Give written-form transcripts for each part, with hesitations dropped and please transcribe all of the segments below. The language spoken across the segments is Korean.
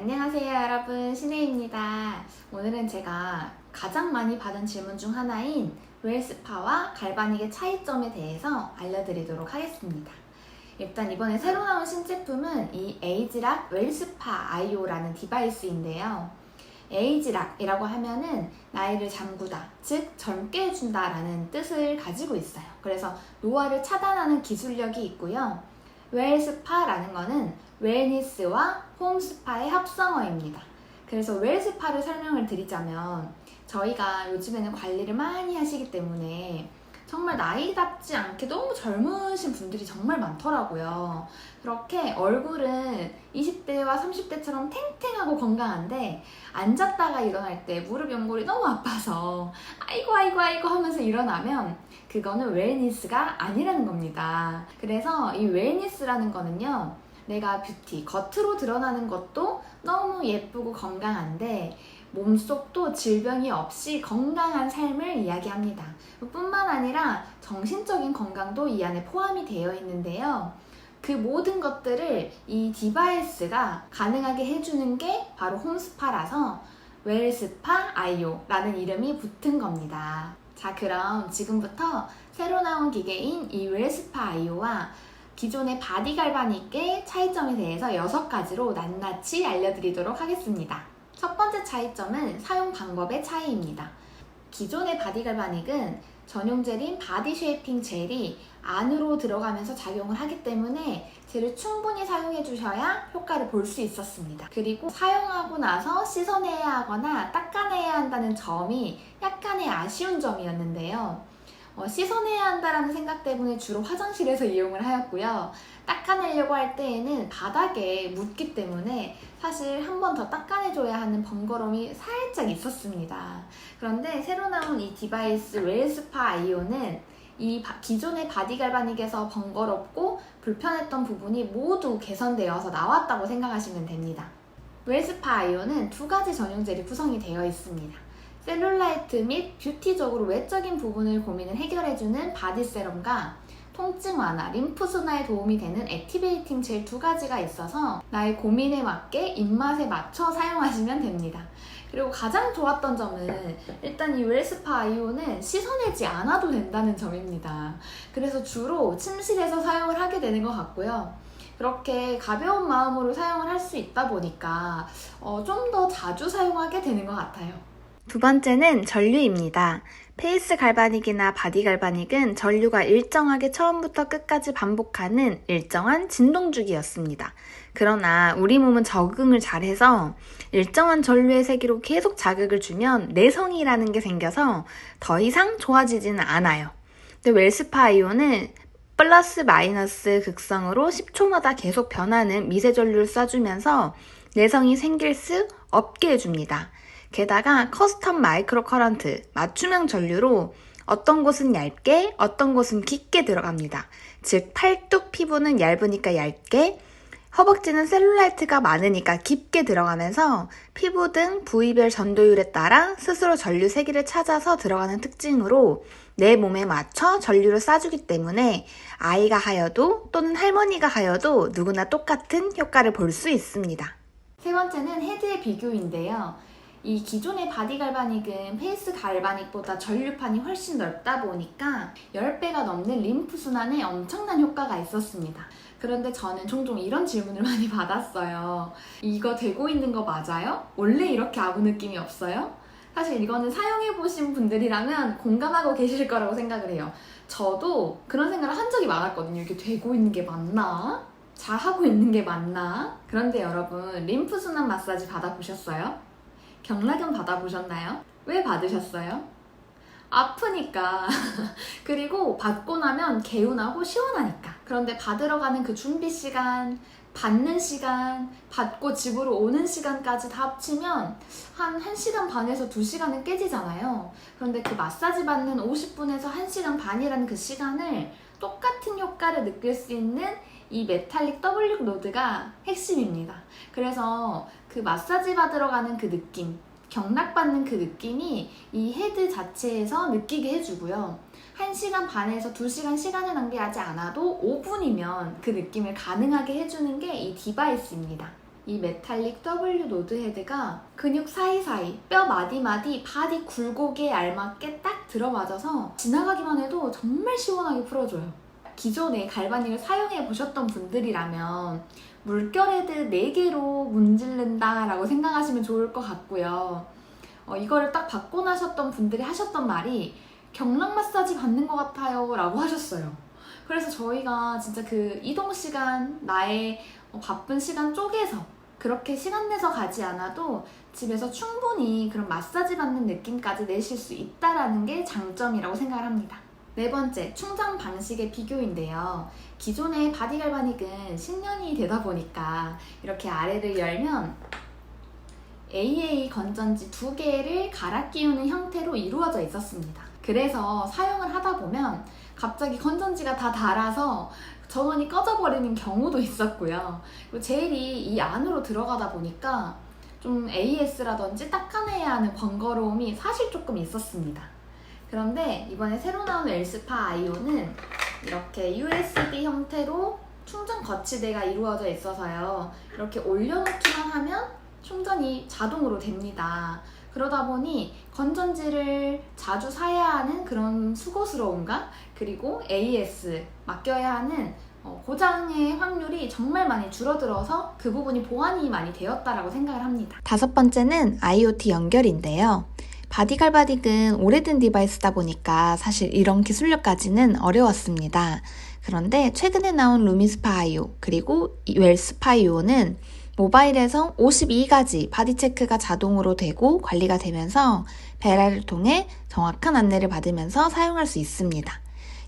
안녕하세요 여러분, 신혜입니다. 오늘은 제가 가장 많이 받은 질문 중 하나인 웰스파와 갈바닉의 차이점에 대해서 알려드리도록 하겠습니다. 일단 이번에 새로 나온 신제품은 이 에이지락 웰스파 아이오라는 디바이스인데요. 에이지락이라고 하면은 나이를 잠그다, 즉 젊게 해준다 라는 뜻을 가지고 있어요. 그래서 노화를 차단하는 기술력이 있고요. 웰스파라는 거는 웰니스와 홈스파의 합성어입니다. 그래서 웰스파를 설명을 드리자면 저희가 요즘에는 관리를 많이 하시기 때문에 정말 나이답지 않게 너무 젊으신 분들이 정말 많더라고요. 그렇게 얼굴은 20대와 30대처럼 탱탱하고 건강한데 앉았다가 일어날 때 무릎 연골이 너무 아파서 아이고 하면서 일어나면 그거는 웰니스가 아니라는 겁니다. 그래서 이 웰니스라는 거는요, 내가 뷰티, 겉으로 드러나는 것도 너무 예쁘고 건강한데 몸속도 질병이 없이 건강한 삶을 이야기합니다. 뿐만 아니라 정신적인 건강도 이 안에 포함이 되어 있는데요. 그 모든 것들을 이 디바이스가 가능하게 해주는 게 바로 홈스파라서 웰스파 아이오라는 이름이 붙은 겁니다. 자, 그럼 지금부터 새로 나온 기계인 이 웰스파 아이오와 기존의 바디 갈바닉의 차이점에 대해서 6가지로 낱낱이 알려드리도록 하겠습니다. 첫 번째 차이점은 사용 방법의 차이입니다. 기존의 바디 갈바닉은 전용 젤인 바디 쉐이핑 젤이 안으로 들어가면서 작용을 하기 때문에 젤을 충분히 사용해 주셔야 효과를 볼 수 있었습니다. 그리고 사용하고 나서 씻어내야 하거나 닦아내야 한다는 점이 약간의 아쉬운 점이었는데요. 씻어내야 한다는 생각 때문에 주로 화장실에서 이용을 하였고요. 닦아내려고 할 때에는 바닥에 묻기 때문에 사실 한 번 더 닦아내줘야 하는 번거로움이 살짝 있었습니다. 그런데 새로 나온 이 디바이스 웰스파 아이오는 이 기존의 바디 갈바닉에서 번거롭고 불편했던 부분이 모두 개선되어서 나왔다고 생각하시면 됩니다. 웰스파 아이오는 2가지 전용 젤이 구성이 되어 있습니다. 셀룰라이트 및 뷰티적으로 외적인 부분을 고민을 해결해주는 바디 세럼과 통증 완화, 림프 순화에 도움이 되는 액티베이팅 젤 2가지가 있어서 나의 고민에 맞게 입맛에 맞춰 사용하시면 됩니다. 그리고 가장 좋았던 점은 일단 이 웰스파 아이오는 씻어내지 않아도 된다는 점입니다. 그래서 주로 침실에서 사용을 하게 되는 것 같고요. 그렇게 가벼운 마음으로 사용을 할 수 있다 보니까 좀 더 자주 사용하게 되는 것 같아요. 두 번째는 전류입니다. 페이스 갈바닉이나 바디 갈바닉은 전류가 일정하게 처음부터 끝까지 반복하는 일정한 진동주기였습니다. 그러나 우리 몸은 적응을 잘해서 일정한 전류의 세기로 계속 자극을 주면 내성이라는 게 생겨서 더 이상 좋아지지는 않아요. 근데 웰스파 아이오는 플러스 마이너스 극성으로 10초마다 계속 변하는 미세 전류를 쏴주면서 내성이 생길 수 없게 해줍니다. 게다가 커스텀 마이크로 커런트, 맞춤형 전류로 어떤 곳은 얇게, 어떤 곳은 깊게 들어갑니다. 즉, 팔뚝 피부는 얇으니까 얇게, 허벅지는 셀룰라이트가 많으니까 깊게 들어가면서 피부 등 부위별 전도율에 따라 스스로 전류 세기를 찾아서 들어가는 특징으로 내 몸에 맞춰 전류를 쏴주기 때문에 아이가 하여도 또는 할머니가 하여도 누구나 똑같은 효과를 볼 수 있습니다. 세 번째는 헤드의 비교인데요. 이 기존의 바디 갈바닉은 페이스 갈바닉보다 전류판이 훨씬 넓다 보니까 10배가 넘는 림프 순환에 엄청난 효과가 있었습니다. 그런데 저는 종종 이런 질문을 많이 받았어요. 이거 되고 있는 거 맞아요? 원래 이렇게 아구 느낌이 없어요? 사실 이거는 사용해보신 분들이라면 공감하고 계실 거라고 생각을 해요. 저도 그런 생각을 한 적이 많았거든요. 이게 되고 있는 게 맞나? 잘하고 있는 게 맞나? 그런데 여러분, 림프 순환 마사지 받아보셨어요? 경락은 받아보셨나요? 왜 받으셨어요? 아프니까. 그리고 받고 나면 개운하고 시원하니까. 그런데 받으러 가는 그 준비 시간, 받는 시간, 받고 집으로 오는 시간까지 다 합치면 한 1시간 반에서 2시간은 깨지잖아요. 그런데 그 마사지 받는 50분에서 1시간 반이라는 그 시간을 똑같은 효과를 느낄 수 있는 이 메탈릭 W 로드가 핵심입니다. 그래서 그 마사지 받으러 가는 그 느낌, 경락받는 그 느낌이 이 헤드 자체에서 느끼게 해주고요. 1시간 반에서 2시간 시간을 낭비하지 않아도 5분이면 그 느낌을 가능하게 해주는 게 이 디바이스입니다. 이 메탈릭 W 노드 헤드가 근육 사이사이, 뼈 마디마디, 바디 굴곡에 알맞게 딱 들어맞아서 지나가기만 해도 정말 시원하게 풀어줘요. 기존에 갈바닉을 사용해 보셨던 분들이라면 물결 헤드 4개로 문지른다 라고 생각하시면 좋을 것 같고요. 이거를 딱 받고 나셨던 분들이 하셨던 말이 경락 마사지 받는 것 같아요 라고 하셨어요. 그래서 저희가 진짜 그 이동 시간, 나의 바쁜 시간 쪼개서 그렇게 시간 내서 가지 않아도 집에서 충분히 그런 마사지 받는 느낌까지 내실 수 있다는 게 장점이라고 생각을 합니다. 네 번째, 충전 방식의 비교인데요. 기존의 바디 갈바닉은 10년이 되다 보니까 이렇게 아래를 열면 AA 건전지 2개를 갈아 끼우는 형태로 이루어져 있었습니다. 그래서 사용을 하다 보면 갑자기 건전지가 다 닳아서 전원이 꺼져버리는 경우도 있었고요. 그리고 젤이 이 안으로 들어가다 보니까 좀 AS라든지 닦아내야 하는 번거로움이 사실 조금 있었습니다. 그런데 이번에 새로 나온 웰스파 아이오는 이렇게 USB 형태로 충전 거치대가 이루어져 있어서요. 이렇게 올려놓기만 하면 충전이 자동으로 됩니다. 그러다 보니 건전지를 자주 사야 하는 그런 수고스러움과 그리고 AS 맡겨야 하는 고장의 확률이 정말 많이 줄어들어서 그 부분이 보완이 많이 되었다라고 생각을 합니다. 다섯 번째는 IoT 연결인데요. 바디 갈바닉은 오래된 디바이스다 보니까 사실 이런 기술력까지는 어려웠습니다. 그런데 최근에 나온 루미스파 아이오 그리고 웰스파 아이오는 모바일에서 52가지 바디 체크가 자동으로 되고 관리가 되면서 베라를 통해 정확한 안내를 받으면서 사용할 수 있습니다.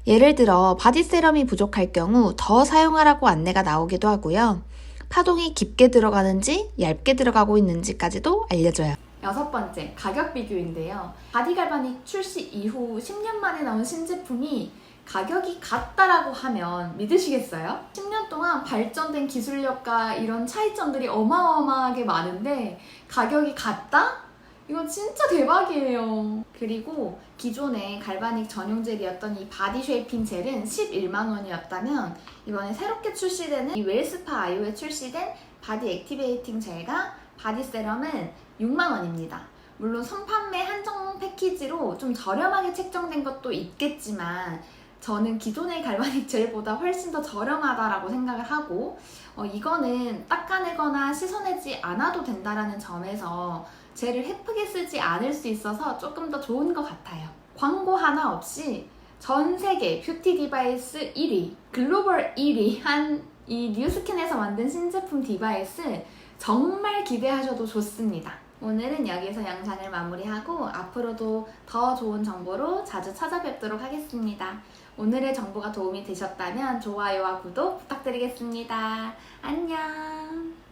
예를 들어 바디 세럼이 부족할 경우 더 사용하라고 안내가 나오기도 하고요. 파동이 깊게 들어가는지 얇게 들어가고 있는지까지도 알려줘요. 여섯 번째, 가격 비교인데요. 바디 갈바닉 출시 이후 10년 만에 나온 신제품이 가격이 같다라고 하면 믿으시겠어요? 10년 동안 발전된 기술력과 이런 차이점들이 어마어마하게 많은데 가격이 같다? 이건 진짜 대박이에요. 그리고 기존의 갈바닉 전용 젤이었던 이 바디 쉐이핑 젤은 11만 원이었다면 이번에 새롭게 출시되는 이 웰스파 아이오에 출시된 바디 액티베이팅 젤과 바디 세럼은 6만 원입니다. 물론 선판매 한정 패키지로 좀 저렴하게 책정된 것도 있겠지만 저는 기존의 갈바닉 젤보다 훨씬 더 저렴하다라고 생각을 하고 이거는 닦아내거나 씻어내지 않아도 된다라는 점에서 젤을 헤프게 쓰지 않을 수 있어서 조금 더 좋은 것 같아요. 광고 하나 없이 전 세계 뷰티 디바이스 1위, 글로벌 1위 한 이 뉴스킨에서 만든 신제품 디바이스 정말 기대하셔도 좋습니다. 오늘은 여기서 영상을 마무리하고 앞으로도 더 좋은 정보로 자주 찾아뵙도록 하겠습니다. 오늘의 정보가 도움이 되셨다면 좋아요와 구독 부탁드리겠습니다. 안녕!